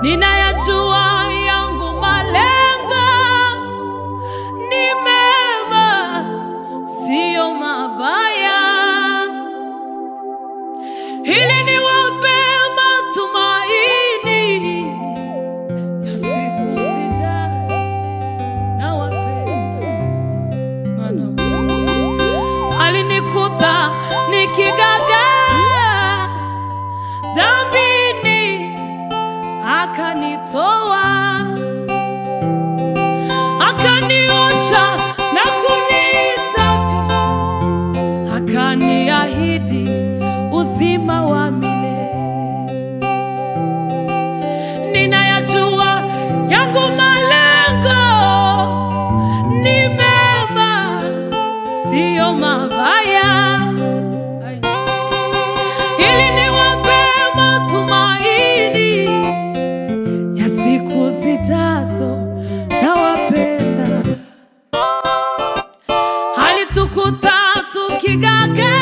ninayajua yangu malengo ni mema, sio mabaya, ili niwape matumaini ya siku zijazo. Nawapenda maana alinikuta nikigaga dhambini, akanitoa, akaniosha na kunisafisha, akaniahidi uzima wa milele. Ninayajua yangu malengo ni mema, sio mabaya, ili niwape matumaini ya siku zijazo. Nawapenda. Alitukuta tukigaga